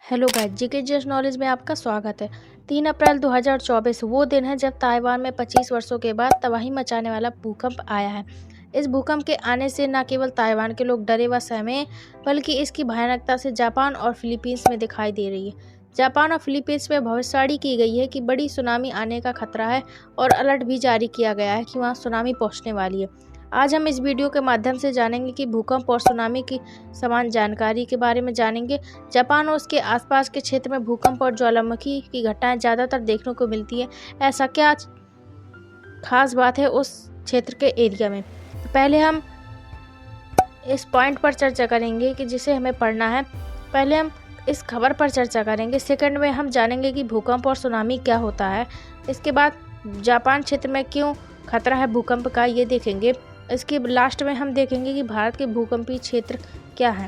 Hello guys, GK just knowledge में आपका स्वागत है। 3 अप्रैल 2024 वो दिन है जब ताइवान में 25 वर्षों के बाद तबाही मचाने वाला भूकंप आया है। इस भूकंप के आने से न केवल ताइवान के लोग डरे व सहमे, बल्कि इसकी भयानकता से जापान और फिलीपींस में दिखाई दे रही है। जापान और फिलीपींस में भविष्यवाणी की गई है कि बड़ी सुनामी आने का खतरा है और अलर्ट भी जारी किया गया है कि वहाँ सुनामी पहुँचने वाली है। आज हम इस वीडियो के माध्यम से जानेंगे कि भूकंप और सुनामी की समान जानकारी के बारे में जानेंगे। जापान और उसके आसपास के क्षेत्र में भूकंप और ज्वालामुखी की घटनाएं ज़्यादातर देखने को मिलती है। ऐसा क्या खास बात है उस क्षेत्र के एरिया में? तो पहले हम इस पॉइंट पर चर्चा करेंगे कि जिसे हमें पढ़ना है। पहले हम इस खबर पर चर्चा करेंगे। सेकंड में हम जानेंगे कि भूकंप और सुनामी क्या होता है। इसके बाद जापान क्षेत्र में क्यों खतरा है भूकंप का, ये देखेंगे। इसके लास्ट में हम देखेंगे कि भारत के भूकंपीय क्षेत्र क्या है।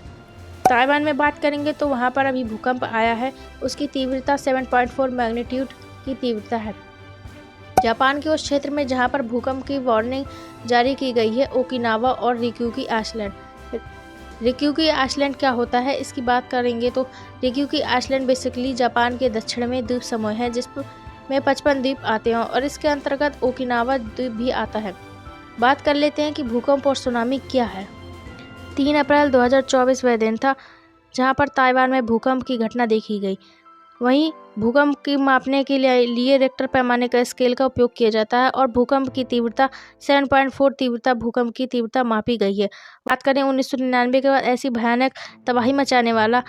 ताइवान में बात करेंगे तो वहाँ पर अभी भूकंप आया है, उसकी तीव्रता 7.4 मैग्नीट्यूड की तीव्रता है। जापान के उस क्षेत्र में जहाँ पर भूकंप की वार्निंग जारी की गई है, ओकिनावा और रिक्यूकी आइलैंड। रिक्यूकी आइलैंड क्या होता है इसकी बात करेंगे तो रिक्यूकी आइलैंड बेसिकली जापान के दक्षिण में द्वीप समूह है जिसमें 55 द्वीप आते हैं और इसके अंतर्गत ओकिनावा द्वीप भी आता है। बात कर लेते हैं कि भूकंप और सुनामी क्या है। 3 अप्रैल 2024 वह दिन था जहां पर ताइवान में भूकंप की घटना देखी गई। वहीं भूकंप की मापने के लिए रिक्टर पैमाने का स्केल का उपयोग किया जाता है और भूकंप की तीव्रता 7.4 तीव्रता भूकंप की तीव्रता मापी गई है। बात करें 1999 के बाद ऐसी भयानक तबाही मचाने वाला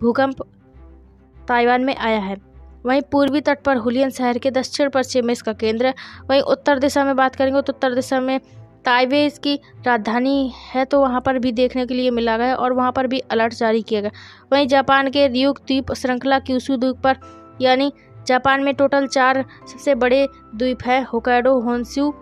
भूकंप ताइवान में आया है। वहीं पूर्वी तट पर हुलियन शहर के दक्षिण पश्चिम में इसका केंद्र है। वहीं उत्तर दिशा में बात करेंगे तो उत्तर दिशा में ताइवे इसकी राजधानी है, तो वहां पर भी देखने के लिए मिला गया और वहां पर भी अलर्ट जारी किया गया। वहीं जापान के ryukyu द्वीप श्रृंखला क्यूशू द्वीप पर, यानी जापान में टोटल 4 सबसे बड़े द्वीप है, होक्काइडो, होन्शु,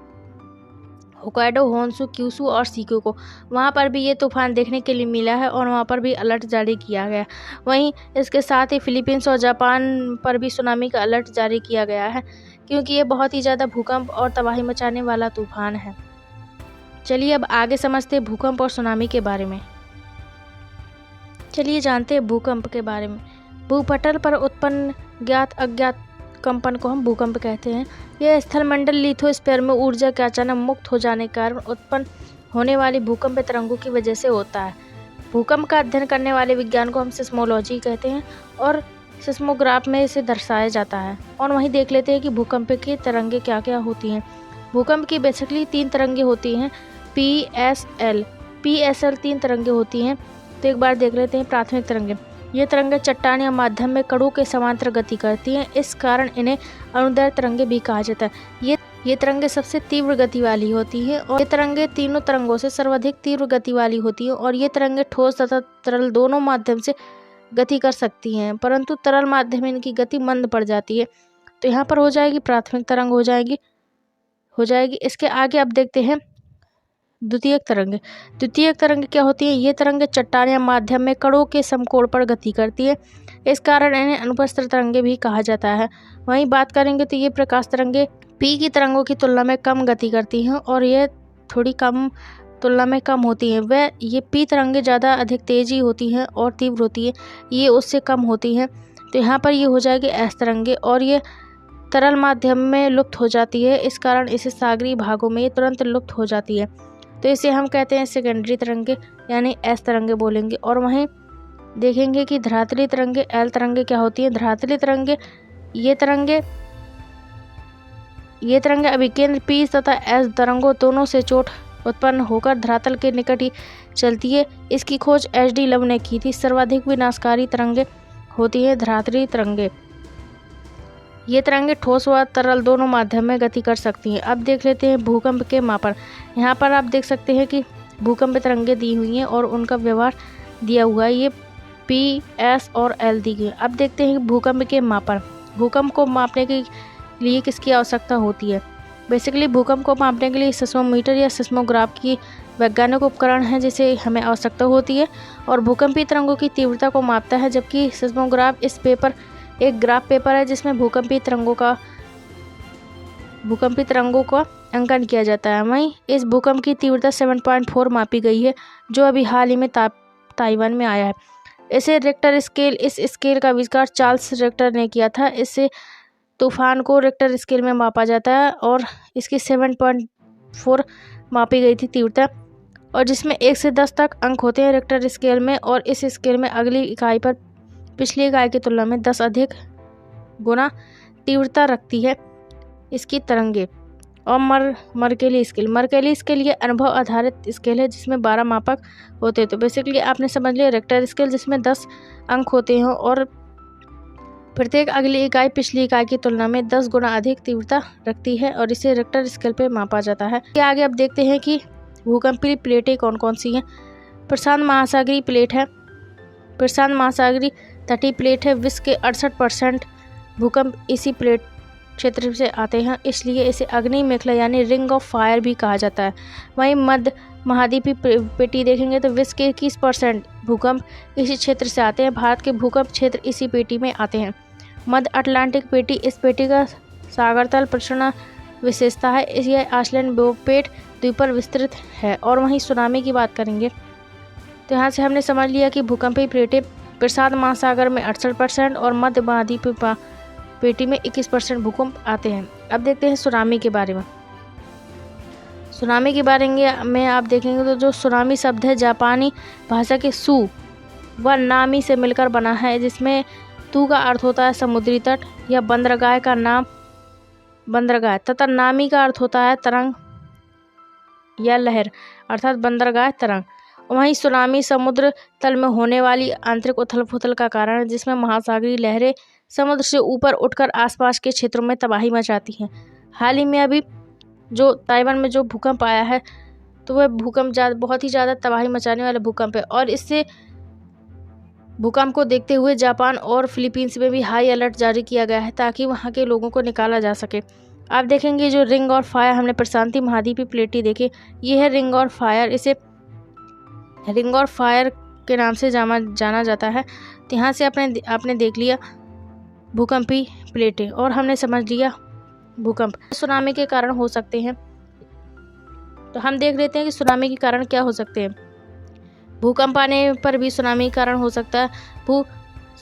क्यूशू और शिकोकू। वहाँ पर भी ये तूफान देखने के लिए मिला है और वहाँ पर भी अलर्ट जारी किया गया। वहीं इसके साथ ही फिलीपींस और जापान पर भी सुनामी का अलर्ट जारी किया गया है, क्योंकि ये बहुत ही ज़्यादा भूकंप और तबाही मचाने वाला तूफान है। चलिए अब आगे समझते हैं भूकंप और सुनामी के बारे में। चलिए जानते हैं भूकंप के बारे में। भूपटल पर उत्पन्न ज्ञात अज्ञात कंपन को हम भूकंप कहते हैं। यह स्थलमंडल लिथोस्फीयर में ऊर्जा के अचानक मुक्त हो जाने के कारण उत्पन्न होने वाली भूकंप तरंगों की वजह से होता है। भूकंप का अध्ययन करने वाले विज्ञान को हम सिस्मोलॉजी कहते हैं और सिस्मोग्राफ में इसे दर्शाया जाता है। और वहीं देख लेते हैं कि भूकंप की तरंगें क्या क्या होती हैं। भूकंप की बेसिकली 3 तरंगें होती हैं, PSL 3 तरंगें होती हैं। तो एक बार देख लेते हैं प्राथमिक तरंगें। ये तरंगें चट्टान या माध्यम में कणों के समांतर गति करती हैं, इस कारण इन्हें अनुदैर्घ्य तरंगें भी कहा जाता है। ये तरंगें सबसे तीव्र गति वाली होती हैं और ये तरंगें तीनों तरंगों से सर्वाधिक तीव्र गति वाली होती हैं और ये तरंगें ठोस तथा तरल दोनों माध्यम से गति कर सकती हैं, परंतु तरल माध्यम में इनकी गति मंद पड़ जाती है। तो यहाँ पर हो जाएगी प्राथमिक तरंग हो जाएगी। इसके आगे अब देखते हैं द्वितीयक तरंगें क्या होती है। ये तरंगें चट्टान या माध्यम में कणों के समकोण पर गति करती है, इस कारण इन्हें अनुप्रस्थ तरंगें भी कहा जाता है। वहीं बात करेंगे तो ये प्रकाश तरंगें P की तरंगों की तुलना में कम गति करती हैं और ये थोड़ी तुलना में कम होती हैं। वह ये P तरंगें ज़्यादा अधिक तेजी होती हैं और तीव्र होती है, ये उससे कम होती हैं। तो यहाँ पर ये हो जाएगी S तरंगें और ये तरल माध्यम में लुप्त हो जाती है, इस कारण इसे सागरीय भागों में तुरंत लुप्त हो जाती है। तो इसे हम कहते हैं सेकेंडरी तरंगे, यानी S तरंगे बोलेंगे। और वहीं देखेंगे कि धरातली तरंगे L तरंगे क्या होती हैं। धरातली तरंगे ये तरंगे अभिकेंद्र P तथा S तरंगों दोनों से चोट उत्पन्न होकर धरातल के निकट ही चलती है। इसकी खोज HD लव ने की थी। सर्वाधिक विनाशकारी तरंगे होती है धरातली तरंगे। ये तरंगें ठोस व तरल दोनों माध्यम में गति कर सकती हैं। अब देख लेते हैं भूकंप के मापन। यहाँ पर आप देख सकते हैं कि भूकंप तरंगें दी हुई हैं और उनका व्यवहार दिया हुआ है। ये P, S और L दी गई। अब देखते हैं भूकंप के मापन। भूकंप को मापने के लिए किसकी आवश्यकता होती है। बेसिकली भूकंप को मापने के लिए सिस्मोमीटर या सिस्मोग्राफ की वैज्ञानिक उपकरण है जिसे हमें आवश्यकता होती है और भूकंपीय तरंगों की तीव्रता को मापता है, जबकि सिस्मोग्राफ एक ग्राफ पेपर है जिसमें भूकंपीय तरंगों का अंकन किया जाता है। वहीं इस भूकंप की तीव्रता 7.4 मापी गई है, जो अभी हाल ही में ताइवान में आया है। इस स्केल का आविष्कार चार्ल्स रिक्टर ने किया था। इससे तूफान को रिक्टर स्केल में मापा जाता है और इसकी 7.4 मापी गई थी तीव्रता, और जिसमें 1 से 10 तक अंक होते हैं रिक्टर स्केल में। और इस स्केल में अगली इकाई पर पिछली इकाई की तुलना में 10 अधिक गुना तीव्रता रखती है इसकी तरंगे। और मर्केली स्केल ये अनुभव आधारित स्केल है जिसमें 12 मापक होते हैं। तो बेसिकली आपने समझ लिया रिक्टर स्केल जिसमें 10 अंक होते हैं और प्रत्येक अगली इकाई पिछली इकाई की तुलना में 10 गुना अधिक तीव्रता रखती है और इसे रिक्टर स्केल पे मापा जाता है। आगे अब देखते हैं कि भूकंपीय प्लेटें कौन कौन सी हैं। प्रशांत महासागरीय प्लेट है। प्रशांत महासागरीय तटीय प्लेट है। विश्व के 68% भूकंप इसी प्लेट क्षेत्र से आते हैं, इसलिए इसे अग्नि मेखला यानी रिंग ऑफ फायर भी कहा जाता है। वहीं मध्य महाद्वीपीय पेटी देखेंगे तो विश्व के 21% भूकंप इसी क्षेत्र से आते हैं। भारत के भूकंप क्षेत्र इसी पेटी में आते हैं। मध्य अटलांटिक पेटी, इस पेटी का सागर तल प्रसरण विशेषता है। यह आइसलैंड बोपेट द्वीप पर विस्तृत है। और वहीं सुनामी की बात करेंगे तो यहाँ से हमने समझ लिया कि भूकंपीय प्लेटें प्रशांत महासागर में 68% और मध्य महाद्वीपीय पेटी में 21% भूकंप आते हैं। अब देखते हैं सुनामी के बारे में। सुनामी के बारे में आप देखेंगे तो जो सुनामी शब्द है जापानी भाषा के सु व नामी से मिलकर बना है, जिसमें तू का अर्थ होता है समुद्री तट या बंदरगाह का नाम बंदरगाह तथा नामी का अर्थ होता है तरंग या लहर अर्थात बंदरगाह तरंग। वहीं सुनामी समुद्र तल में होने वाली आंतरिक उथल पुथल का कारण है, जिसमें महासागरीय लहरें समुद्र से ऊपर उठकर आसपास के क्षेत्रों में तबाही मचाती हैं। हाल ही में अभी जो ताइवान में जो भूकंप आया है तो वह भूकंप बहुत ही ज़्यादा तबाही मचाने वाला भूकंप है और इससे भूकंप को देखते हुए जापान और फिलीपींस में भी हाई अलर्ट जारी किया गया है ताकि वहां के लोगों को निकाला जा सके। आप देखेंगे जो रिंग और फायर हमने प्रशांतीय महाद्वीपीय प्लेटी देखी, ये है रिंग और फायर। इसे रिंग और फायर के नाम से जाना जाता है। तो यहाँ से आपने देख लिया भूकंपीय प्लेटें और हमने समझ लिया भूकंप सुनामी के कारण हो सकते हैं। तो हम देख लेते हैं कि सुनामी के कारण क्या हो सकते हैं। भूकंप आने पर भी सुनामी के कारण हो सकता है।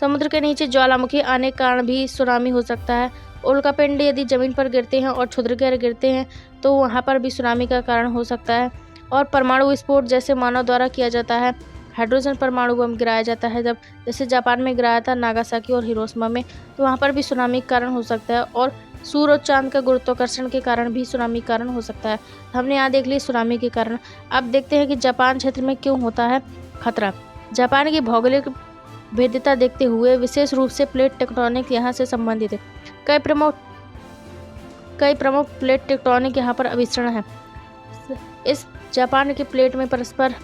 समुद्र के नीचे ज्वालामुखी आने के कारण भी सुनामी हो सकता है। उल्कापिंड यदि जमीन पर गिरते हैं और क्षुद्रग्रह गिरते हैं तो वहाँ पर भी सुनामी का कारण हो सकता है। और परमाणु विस्फोट जैसे मानव द्वारा किया जाता है। हाइड्रोजन परमाणु बम गिराया जाता है, जब जैसे जापान में गिराया था नागासाकी और हिरोशिमा में, तो वहाँ पर भी सुनामी का कारण हो सकता है। और सूर्य और चांद का गुरुत्वाकर्षण के कारण भी सुनामी का कारण हो सकता है। हमने यहाँ देख लिया सुनामी के कारण। अब देखते हैं कि जापान क्षेत्र में क्यों होता है खतरा। जापान की भौगोलिक भेद्यता देखते हुए विशेष रूप से प्लेट टेक्टोनिक यहाँ से संबंधित है। कई प्रमुख प्लेट टेक्टोनिक यहाँ पर अभिसरण है। इस जापान की प्लेट में परस्पर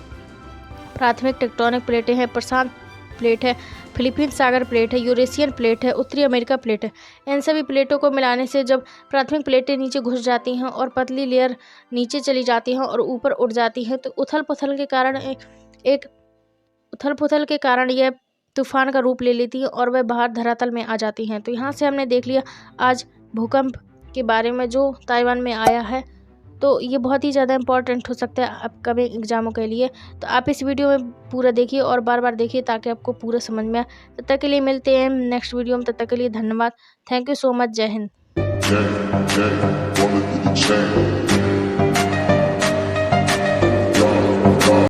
प्राथमिक टेक्टोनिक प्लेटें हैं। प्रशांत प्लेट है, फिलीपींस सागर प्लेट है, यूरेशियन प्लेट है, उत्तरी अमेरिका प्लेट है। इन सभी प्लेटों को मिलाने से जब प्राथमिक प्लेटें नीचे घुस जाती हैं और पतली लेयर नीचे चली जाती हैं और ऊपर उठ जाती हैं तो उथल पुथल के कारण यह तूफान का रूप ले लेती है और वह बाहर धरातल में आ जाती हैं। तो यहाँ से हमने देख लिया आज भूकंप के बारे में जो ताइवान में आया है। तो ये बहुत ही ज़्यादा इम्पॉर्टेंट हो सकता है अपकमिंग एग्जामों के लिए। तो आप इस वीडियो में पूरा देखिए और बार बार देखिए ताकि आपको पूरा समझ में आए। तब तक के लिए मिलते हैं नेक्स्ट वीडियो में। तब तक के लिए धन्यवाद। Thank you so much. जय हिंद।